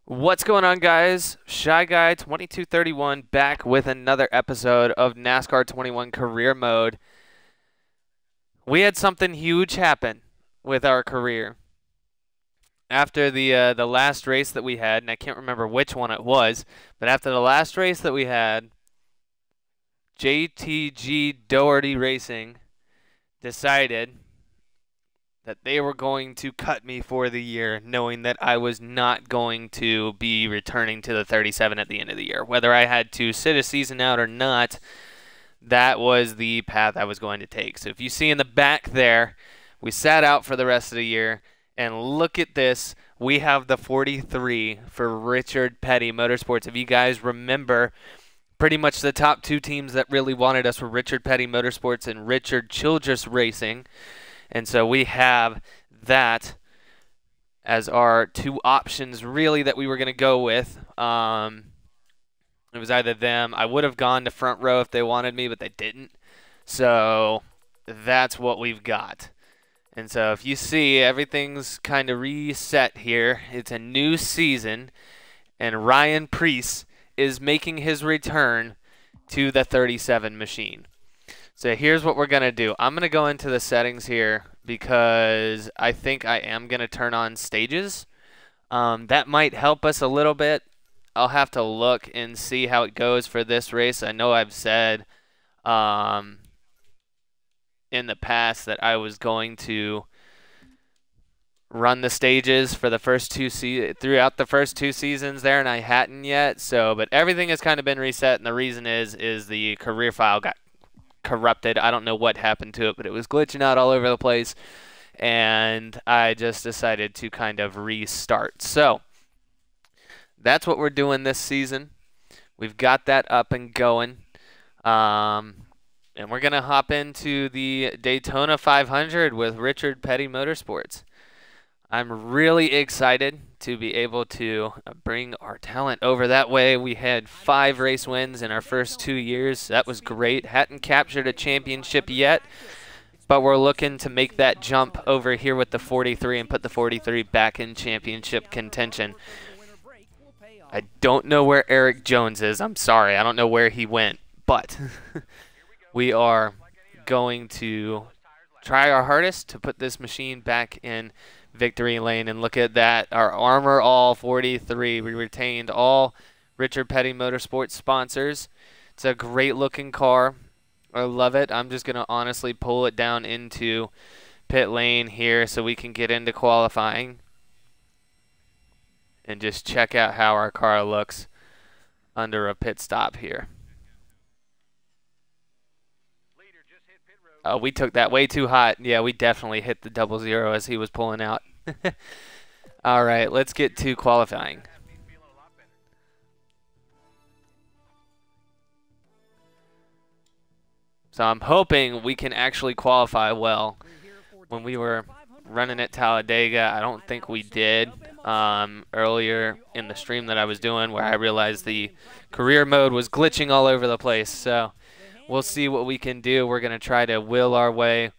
What's going on, guys? Shy Guy 2231 back with another episode of NASCAR 21 Career Mode. We had something huge happen with our career after the last race that we had, and I can't remember which one it was, but after the last race that we had, JTG Doherty Racing decided that they were going to cut me for the year, knowing that I was not going to be returning to the 37 at the end of the year. Whether I had to sit a season out or not, that was the path I was going to take. So if you see in the back there, we sat out for the rest of the year, and look at this. We have the 43 for Richard Petty Motorsports. If you guys remember, pretty much the top two teams that really wanted us were Richard Petty Motorsports and Richard Childress Racing. And so we have that as our two options, really, that we were going to go with. It was either them. I would have gone to front row if they wanted me, but they didn't. So that's what we've got. And so if you see, everything's kind of reset here. It's a new season, and Ryan Preece is making his return to the 37 machine. So here's what we're going to do. I'm going to go into the settings here because I think I am going to turn on stages. That might help us a little bit. I'll have to look and see how it goes for this race. I know I've said in the past that I was going to run the stages for the first throughout the first two seasons there, and I hadn't yet. So, but everything has kind of been reset, and the reason is the career file got corrupted. I don't know what happened to it, but it was glitching out all over the place, and I just decided to kind of restart. So that's what we're doing this season. We've got that up and going, and we're gonna hop into the Daytona 500 with Richard Petty Motorsports. I'm really excited to be able to bring our talent over that way. We had 5 race wins in our first 2 years. That was great. Hadn't captured a championship yet, but we're looking to make that jump over here with the 43 and put the 43 back in championship contention. I don't know where Eric Jones is. I'm sorry. I don't know where he went, but we are going to try our hardest to put this machine back in victory lane. And look at that, our Armor All 43. We retained all Richard Petty Motorsports sponsors. It's a great looking car. I love it. I'm just going to honestly pull it down into pit lane here so we can get into qualifying and just check out how our car looks under a pit stop here. Oh, we took that way too hot. Yeah, we definitely hit the 00 as he was pulling out. All right, let's get to qualifying. So I'm hoping we can actually qualify well. When we were running at Talladega, I don't think we did earlier in the stream that I was doing, where I realized the career mode was glitching all over the place. So we'll see what we can do. We're going to try to will our way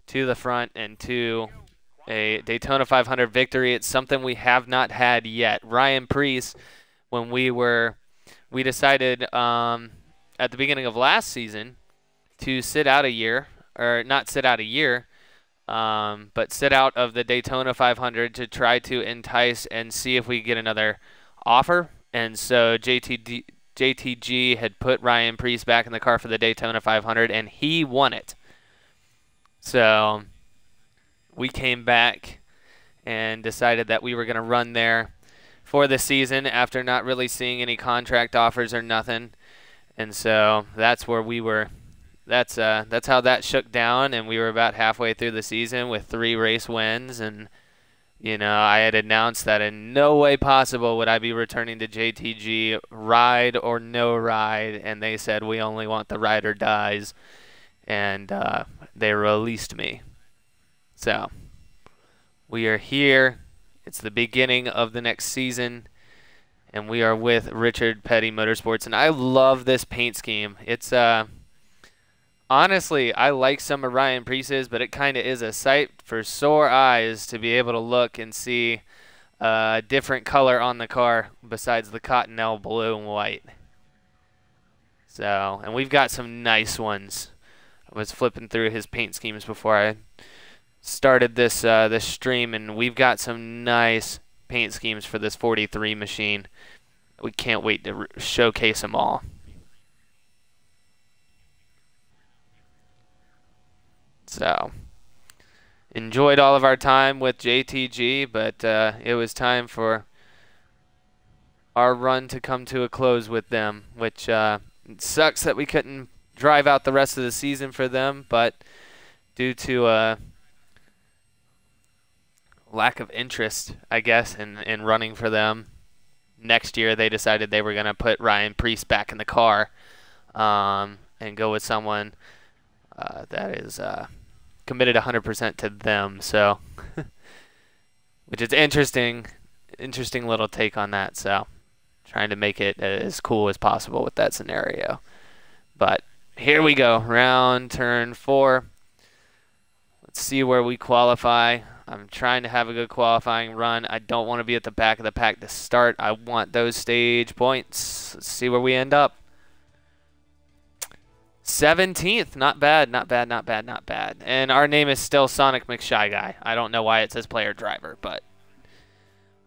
to the front and to a Daytona 500 victory. It's something we have not had yet. Ryan Preece, when we decided at the beginning of last season to sit out a year, or not sit out a year, but sit out of the Daytona 500 to try to entice and see if we get another offer. And so JTG had put Ryan Preece back in the car for the Daytona 500, and he won it. So we came back and decided that we were going to run there for the season after not really seeing any contract offers or nothing. And so that's where we were. That's how that shook down, and we were about halfway through the season with 3 race wins. And you know, I had announced that in no way possible would I be returning to JTG, ride or no ride, and they said we only want the ride or dies, and they released me. So we are here. It's the beginning of the next season, and we are with Richard Petty Motorsports, and I love this paint scheme. It's honestly, I like some of Ryan Preece's, but it kind of is a sight for sore eyes to be able to look and see a different color on the car besides the Cottonelle blue and white. So, and we've got some nice ones. I was flipping through his paint schemes before I started this stream, and we've got some nice paint schemes for this 43 machine. We can't wait to showcase them all. So, enjoyed all of our time with JTG, but it was time for our run to come to a close with them, which it sucks that we couldn't drive out the rest of the season for them, but due to lack of interest, I guess, in running for them, next year they decided they were going to put Ryan Priest back in the car and go with someone that is committed 100% to them. So, which is interesting little take on that. So, trying to make it as cool as possible with that scenario. But here we go, turn 4. Let's see where we qualify. I'm trying to have a good qualifying run. I don't want to be at the back of the pack to start. I want those stage points. Let's see where we end up. 17th, not bad, not bad, not bad, not bad. And our name is still Sonic McShy Guy. I don't know why it says player driver, but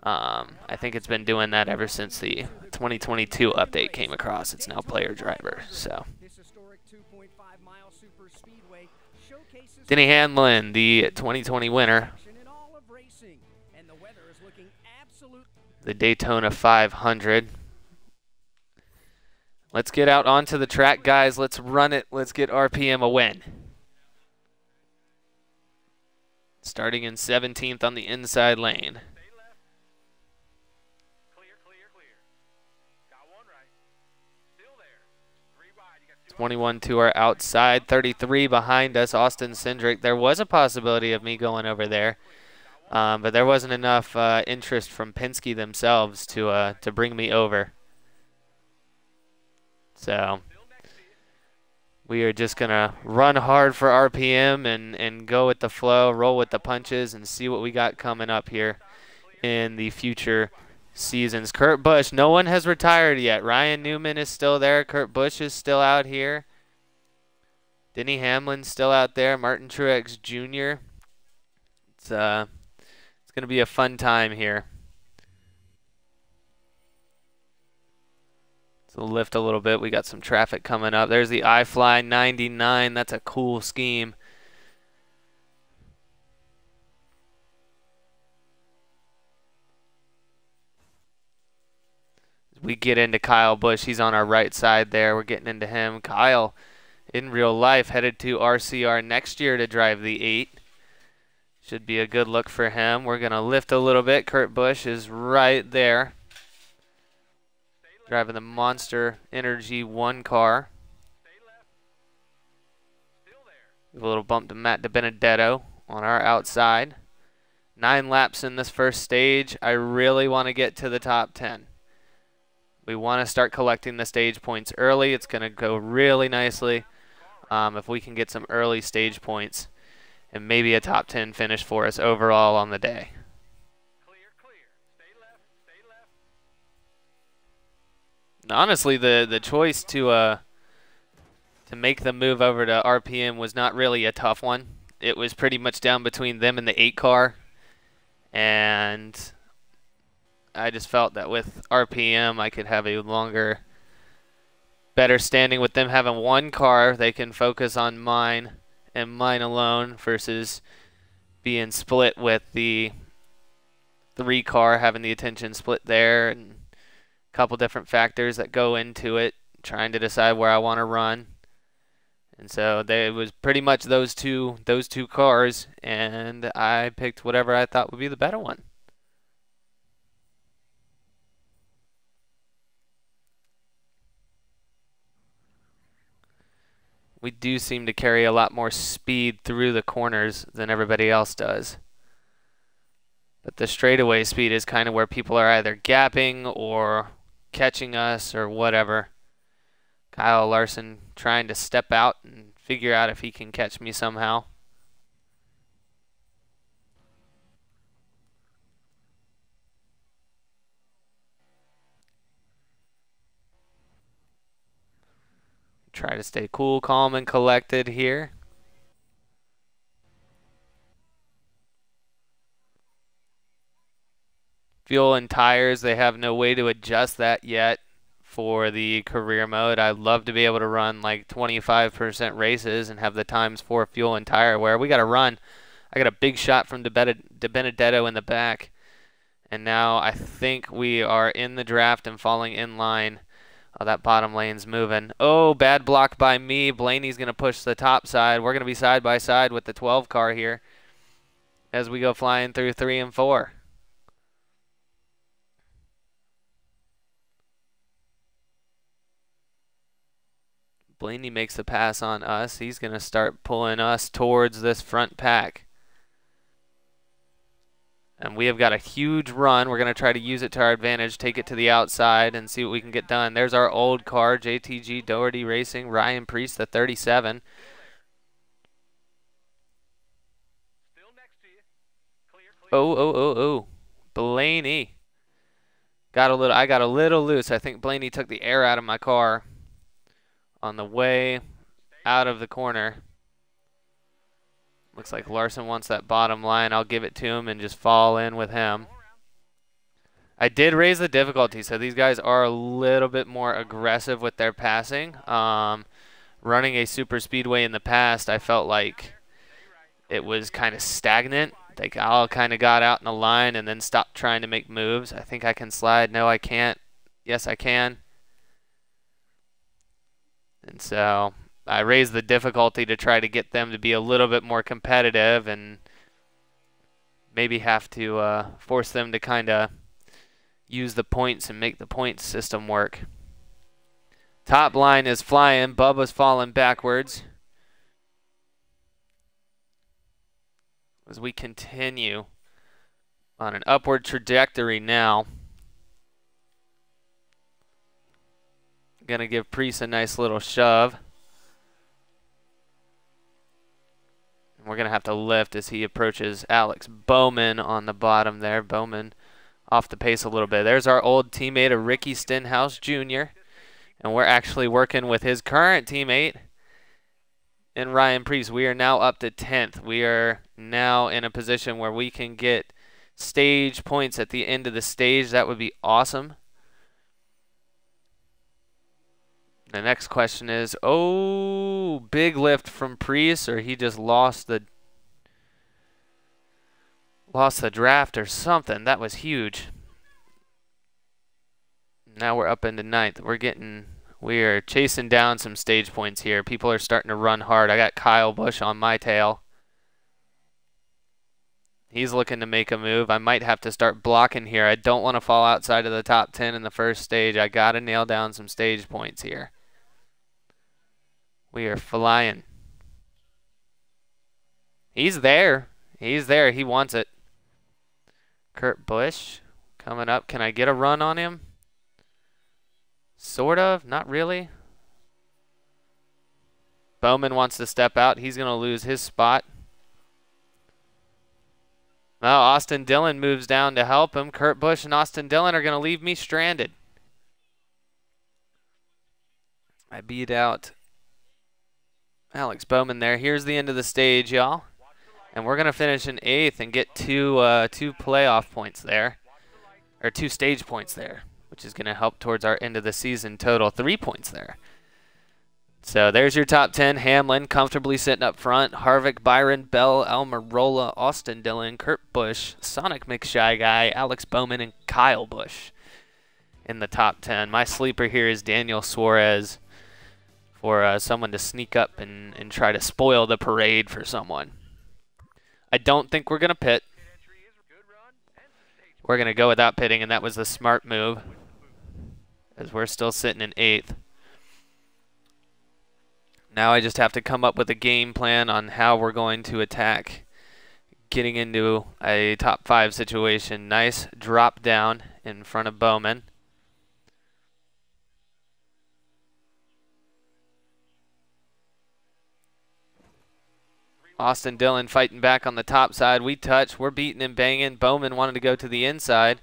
I think it's been doing that ever since the 2022 update came across. It's now player driver. So, Denny Hamlin, the 2020 winner, the Daytona 500. Let's get out onto the track, guys. Let's run it. Let's get RPM a win. Starting in 17th on the inside lane. 21 to our outside, 33 behind us, Austin Cindric. There was a possibility of me going over there, but there wasn't enough interest from Penske themselves to bring me over. So we are just going to run hard for RPM and go with the flow, roll with the punches, and see what we got coming up here in the future seasons. Kurt Busch, no one has retired yet. Ryan Newman is still there. Kurt Busch is still out here. Denny Hamlin's still out there. Martin Truex Jr. It's going to be a fun time here. So lift a little bit. We got some traffic coming up. There's the iFly 99. That's a cool scheme. We get into Kyle Busch. He's on our right side there. We're getting into him. Kyle, in real life, headed to RCR next year to drive the 8. Should be a good look for him. We're going to lift a little bit. Kurt Busch is right there, driving the Monster Energy 1 car. Give a little bump to Matt DiBenedetto on our outside. 9 laps in this first stage. I really want to get to the top 10. We want to start collecting the stage points early. It's going to go really nicely if we can get some early stage points and maybe a top 10 finish for us overall on the day. Honestly, the choice to make the move over to RPM was not really a tough one. It was pretty much down between them and the 8 car, and I just felt that with RPM I could have a longer, better standing with them having 1 car. They can focus on mine and mine alone versus being split with the 3 car, having the attention split there, and a couple different factors that go into it, trying to decide where I want to run. And so it was pretty much those two cars, and I picked whatever I thought would be the better one. We do seem to carry a lot more speed through the corners than everybody else does. But the straightaway speed is kind of where people are either gapping or catching us or whatever. Kyle Larson trying to step out and figure out if he can catch me somehow. Try to stay cool, calm, and collected here. Fuel and tires, they have no way to adjust that yet for the career mode. I'd love to be able to run like 25% races and have the times for fuel and tire where we got to run. I got a big shot from De Benedetto in the back. And now I think we are in the draft and falling in line. Oh, that bottom lane's moving. Oh, bad block by me. Blaney's going to push the top side. We're going to be side by side with the 12 car here as we go flying through 3 and 4. Blaney makes the pass on us. He's going to start pulling us towards this front pack. And we have got a huge run. We're going to try to use it to our advantage, take it to the outside, and see what we can get done. There's our old car, JTG Doherty Racing, Ryan Priest, the 37. Oh. Blaney. I got a little loose. I think Blaney took the air out of my car on the way out of the corner. Looks like Larson wants that bottom line. I'll give it to him and just fall in with him. I did raise the difficulty, so these guys are a little bit more aggressive with their passing. Running a super speedway in the past, I felt like it was kind of stagnant. Like I all kind of got out in the line and then stopped trying to make moves. I think I can slide. No, I can't. Yes, I can. And so I raised the difficulty to try to get them to be a little bit more competitive and maybe have to force them to kind of use the points and make the point system work. Top line is flying. Bubba's falling backwards as we continue on an upward trajectory now. Gonna give Priest a nice little shove. And we're gonna have to lift as he approaches Alex Bowman on the bottom there. Bowman off the pace a little bit. There's our old teammate of Ricky Stenhouse Jr. And we're actually working with his current teammate in Ryan Priest. We are now up to 10th. We are now in a position where we can get stage points at the end of the stage. That would be awesome. The next question is, oh, big lift from Priest, or he just lost the draft or something. That was huge. Now we're up into 9th. We are chasing down some stage points here. People are starting to run hard. I got Kyle Busch on my tail. He's looking to make a move. I might have to start blocking here. I don't want to fall outside of the top 10 in the first stage. I got to nail down some stage points here. We are flying. He's there. He's there. He wants it. Kurt Busch coming up. Can I get a run on him? Sort of. Not really. Bowman wants to step out. He's going to lose his spot. Well, Austin Dillon moves down to help him. Kurt Busch and Austin Dillon are going to leave me stranded. I beat out Alex Bowman there. Here's the end of the stage, y'all. And we're going to finish in 8th and get two playoff points there. Or 2 stage points there, which is going to help towards our end of the season total. 3 points there. So there's your top 10. Hamlin comfortably sitting up front. Harvick, Byron, Bell, Almirola, Austin Dillon, Kurt Busch, Sonic McShy Guy, Alex Bowman, and Kyle Busch in the top 10. My sleeper here is Daniel Suarez for someone to sneak up and try to spoil the parade for someone. I don't think we're going to pit. We're going to go without pitting, and that was the smart move as we're still sitting in 8th. Now I just have to come up with a game plan on how we're going to attack getting into a top 5 situation. Nice drop down in front of Bowman. Austin Dillon fighting back on the top side. We touch. We're beating and banging. Bowman wanted to go to the inside.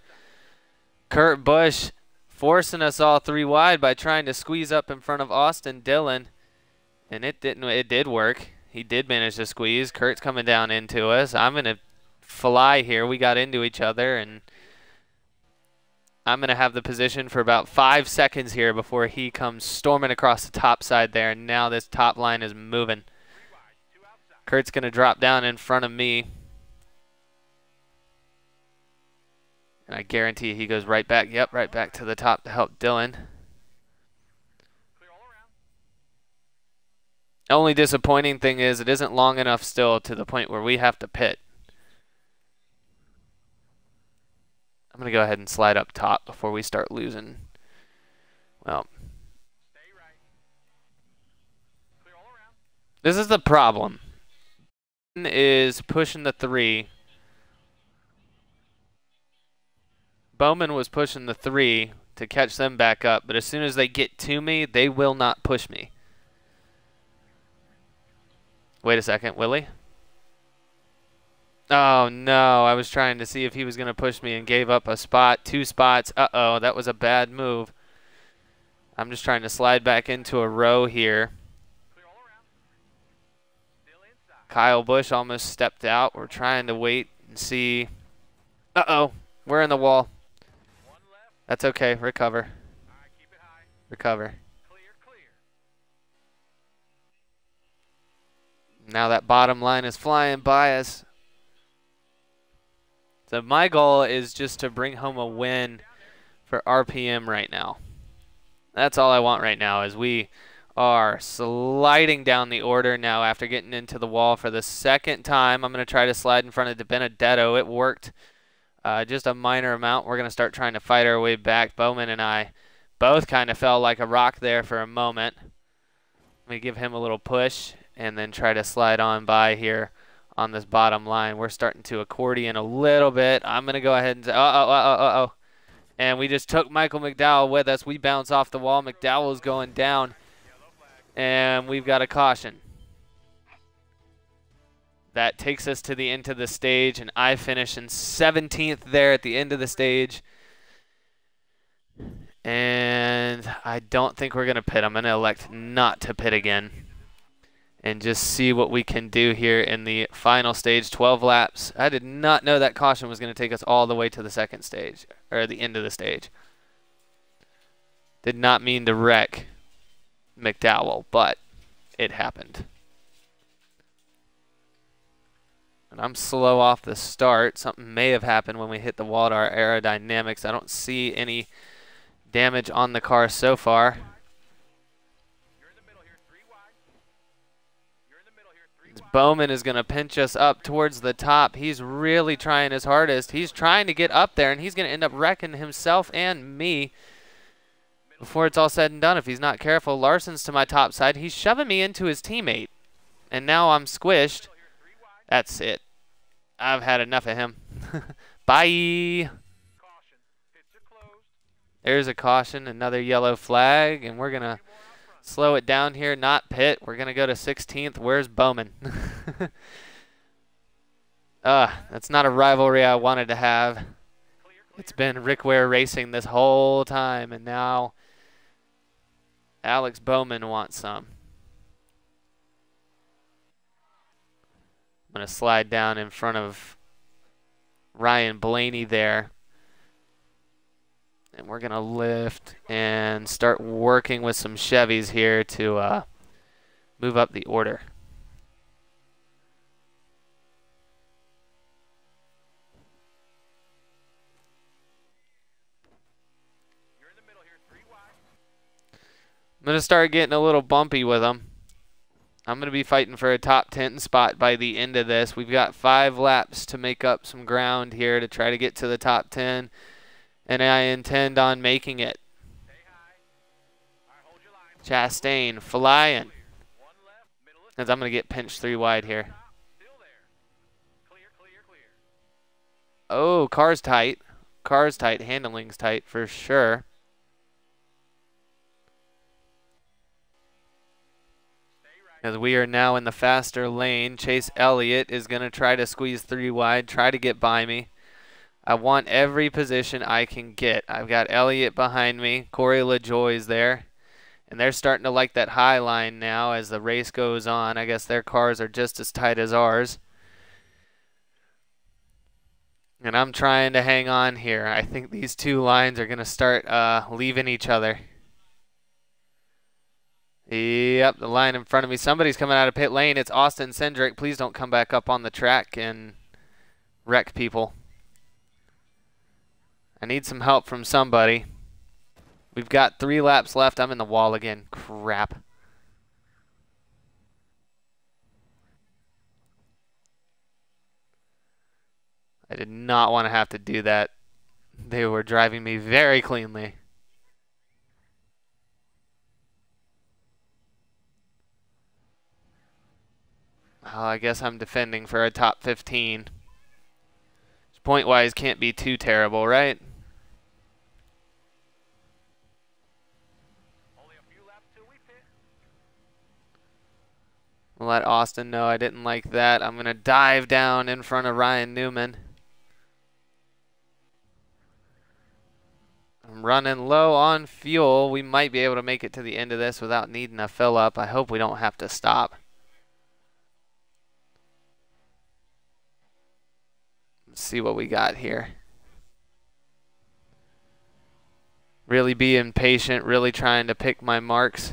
Kurt Busch forcing us all 3 wide by trying to squeeze up in front of Austin Dillon. And it didn't. It did work. He did manage to squeeze. Kurt's coming down into us. I'm going to fly here. We got into each other, and I'm going to have the position for about 5 seconds here before he comes storming across the top side there. And now this top line is moving. Kurt's going to drop down in front of me. And I guarantee he goes right back. Yep, right back to the top to help Dylan. Only disappointing thing is it isn't long enough still to the point where we have to pit. I'm going to go ahead and slide up top before we start losing. Well, this is the problem. Is pushing the 3. Bowman was pushing the 3 to catch them back up, but as soon as they get to me, they will not push me. Wait a second, Willie? Oh, no. I was trying to see if he was going to push me and gave up a spot, 2 spots. Uh-oh, that was a bad move. I'm just trying to slide back into a row here. Kyle Busch almost stepped out. We're trying to wait and see. Uh-oh, we're in the wall. That's okay. Recover. Recover. Now that bottom line is flying by us. So my goal is just to bring home a win for RPM right now. That's all I want right now is we are sliding down the order now after getting into the wall for the second time. I'm going to try to slide in front of De Benedetto. It worked just a minor amount. We're going to start trying to fight our way back. Bowman and I both kind of fell like a rock there for a moment. Let me give him a little push and then try to slide on by here on this bottom line. We're starting to accordion a little bit. I'm going to go ahead and say, uh-oh. And we just took Michael McDowell with us. We bounce off the wall. McDowell's going down. And we've got a caution. That takes us to the end of the stage, and I finish in 17th there at the end of the stage. And I don't think we're going to pit. I'm going to elect not to pit again and just see what we can do here in the final stage, 12 laps. I did not know that caution was going to take us all the way to the second stage, or the end of the stage. Did not mean to wreck McDowell, but it happened. And I'm slow off the start. Something may have happened when we hit the wall to our aerodynamics. I don't see any damage on the car so far. Bowman is going to pinch us up towards the top. He's really trying his hardest. He's trying to get up there, and he's going to end up wrecking himself and me before it's all said and done if he's not careful. Larson's to my top side. He's shoving me into his teammate, and now I'm squished. That's it. I've had enough of him. Bye. There's a caution, another yellow flag, and we're going to slow it down here, not pit. We're going to go to 16th. Where's Bowman? That's not a rivalry I wanted to have. It's been Rick Ware Racing this whole time, and now Alex Bowman wants some. I'm going to slide down in front of Ryan Blaney there. And we're going to lift and start working with some Chevys here to move up the order. I'm going to start getting a little bumpy with them. I'm going to be fighting for a top 10 spot by the end of this. We've got 5 laps to make up some ground here to try to get to the top 10. And I intend on making it. Chastain flying. As I'm going to get pinched 3 wide here. Oh, car's tight. Car's tight. Handling's tight for sure. As we are now in the faster lane, Chase Elliott is going to try to squeeze 3 wide, try to get by me. I want every position I can get. I've got Elliott behind me. Corey LaJoie's there. And they're starting to like that high line now as the race goes on. I guess their cars are just as tight as ours. And I'm trying to hang on here. I think these two lines are going to start leaving each other. Yep, the line in front of me. Somebody's coming out of pit lane. It's Austin Cindric. Please don't come back up on the track and wreck people. I need some help from somebody. We've got 3 laps left. I'm in the wall again. Crap. I did not want to have to do that. They were driving me very cleanly. Oh, I guess I'm defending for a top 15. Point-wise can't be too terrible, right? We'll let Austin know I didn't like that. I'm going to dive down in front of Ryan Newman. I'm running low on fuel. We might be able to make it to the end of this without needing a fill up. I hope we don't have to stop. Let's see what we got here. Really being patient, really trying to pick my marks.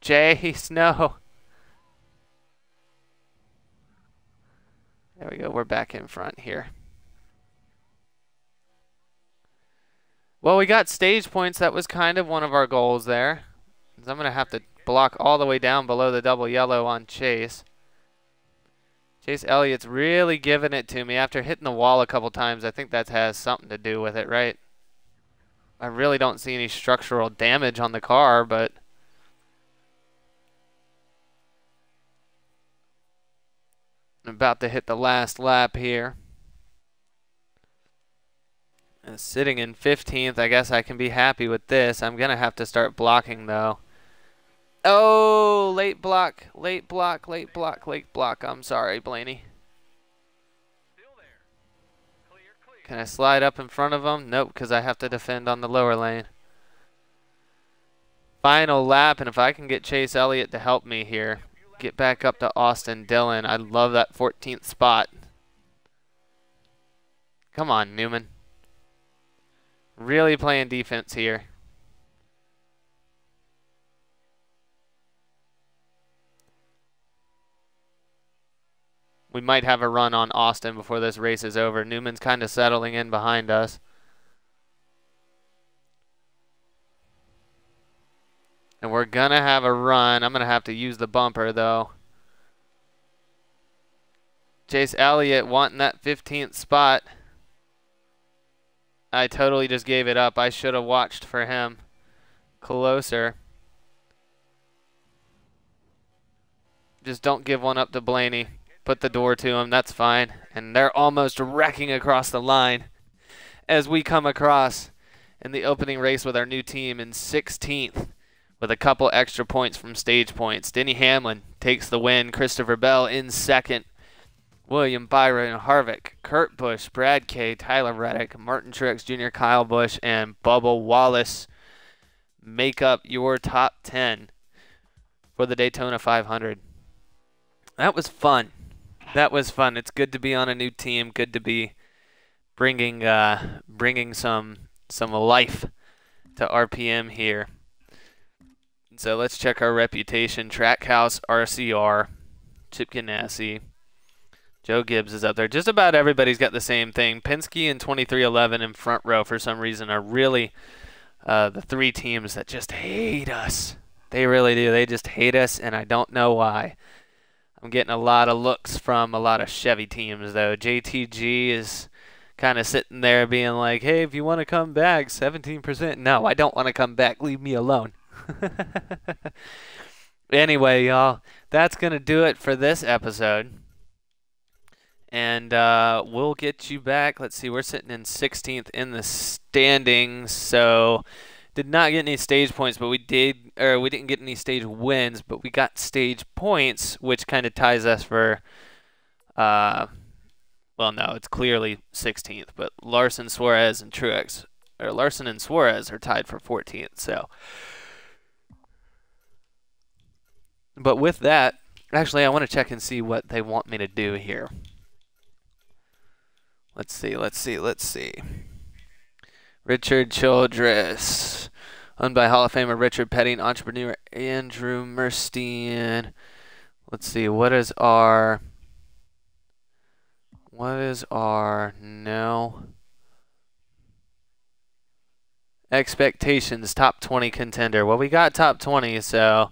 Jace, no. There we go. We're back in front here. Well, we got stage points. That was kind of one of our goals there. I'm going to have to block all the way down below the double yellow on Chase. Chase Elliott's really giving it to me after hitting the wall a couple times. I think that has something to do with it, right? I really don't see any structural damage on the car, but I'm about to hit the last lap here. Sitting in 15th, I guess I can be happy with this. I'm going to have to start blocking, though. Oh, late block, late block, late block, late block. I'm sorry, Blaney. Can I slide up in front of him? Nope, because I have to defend on the lower lane. Final lap, and if I can get Chase Elliott to help me here, get back up to Austin Dillon. I love that 14th spot. Come on, Newman. Really playing defense here. We might have a run on Austin before this race is over. Newman's kind of settling in behind us. And we're going to have a run. I'm going to have to use the bumper, though. Chase Elliott wanting that 15th spot. I totally just gave it up. I should have watched for him closer. Just don't give one up to Blaney. Put the door to him. That's fine. And they're almost wrecking across the line as we come across in the opening race with our new team in 16th with a couple extra points from stage points. Denny Hamlin takes the win. Christopher Bell in second. William Byron Harvick, Kurt Busch, Brad Kay, Tyler Reddick, Martin Truex Jr., Kyle Busch, and Bubba Wallace make up your top 10 for the Daytona 500. That was fun. That was fun. It's good to be on a new team. Good to be bringing some life to RPM here. So let's check our reputation. Trackhouse, RCR, Chip Ganassi, Joe Gibbs is up there. Just about everybody's got the same thing. Penske and 2311 in front row for some reason are really the 3 teams that just hate us. They really do. They just hate us, and I don't know why. I'm getting a lot of looks from a lot of Chevy teams, though. JTG is kind of sitting there being like, hey, if you want to come back, 17%. No, I don't want to come back. Leave me alone. Anyway, y'all, that's going to do it for this episode. And we'll get you back. Let's see, we're sitting in 16th in the standings, so did not get any stage points, but we didn't get any stage wins, but we got stage points, which kind of ties us for, well, no, it's clearly 16th, but Larson, Suarez, and Truex, or Larson and Suarez are tied for 14th, so But with that, actually, I want to check and see what they want me to do here. Let's see. Richard Childress. Owned by Hall of Famer Richard Petty and entrepreneur Andrew Merstein. Let's see, what is our expectations, top 20 contender? Well, we got top 20, so,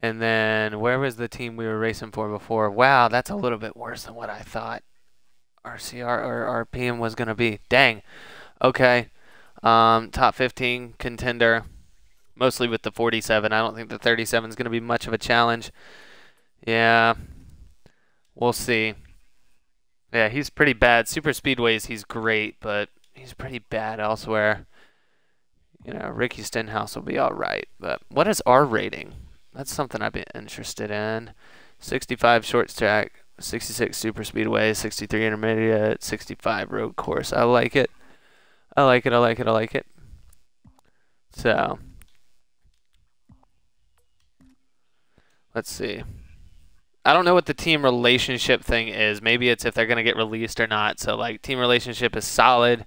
and then where was the team we were racing for before? Wow, that's a little bit worse than what I thought RCR or RPM was going to be. Dang. Okay. Top 15 contender, mostly with the 47. I don't think the 37 is going to be much of a challenge. Yeah, we'll see. Yeah, he's pretty bad. Super speedways, he's great, but he's pretty bad elsewhere. You know, Ricky Stenhouse will be all right. But what is our rating? That's something I'd be interested in. 65 short track, 66 super speedway, 63 intermediate, 65 road course. I like it. I like it. So, let's see. I don't know what the team relationship thing is. Maybe it's if they're going to get released or not. So, like, team relationship is solid.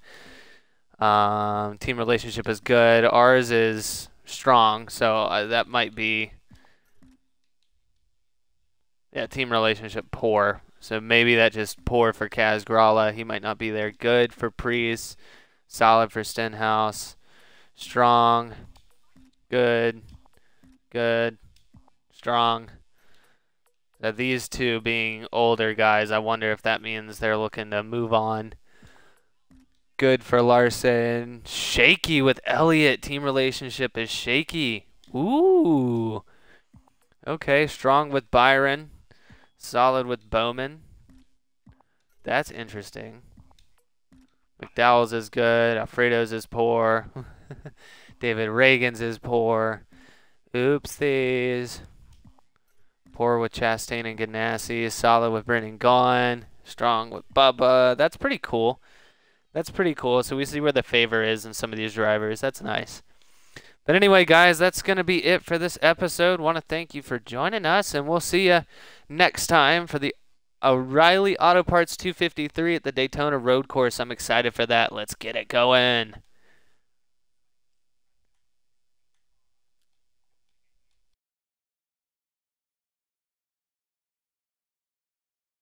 Team relationship is good. Ours is strong. So, that might be, yeah, team relationship poor. So, maybe that's just poor for Kaz Gralla. He might not be there. Good for Priest. Solid for Stenhouse. Strong. Good. Strong. Now these two being older guys, I wonder if that means they're looking to move on. Good for Larson. Shaky with Elliott. Team relationship is shaky. Ooh. Okay, strong with Byron. Solid with Bowman. That's interesting. McDowell's is good. Alfredo's is poor. David Reagan's is poor. Oopsies. Poor with Chastain and Ganassi. Solid with Brendan Gaughan. Strong with Bubba. That's pretty cool. So we see where the favor is in some of these drivers. That's nice. But anyway, guys, that's going to be it for this episode. Want to thank you for joining us, and we'll see you next time for the O'Reilly Auto Parts 253 at the Daytona Road Course. I'm excited for that. Let's get it going.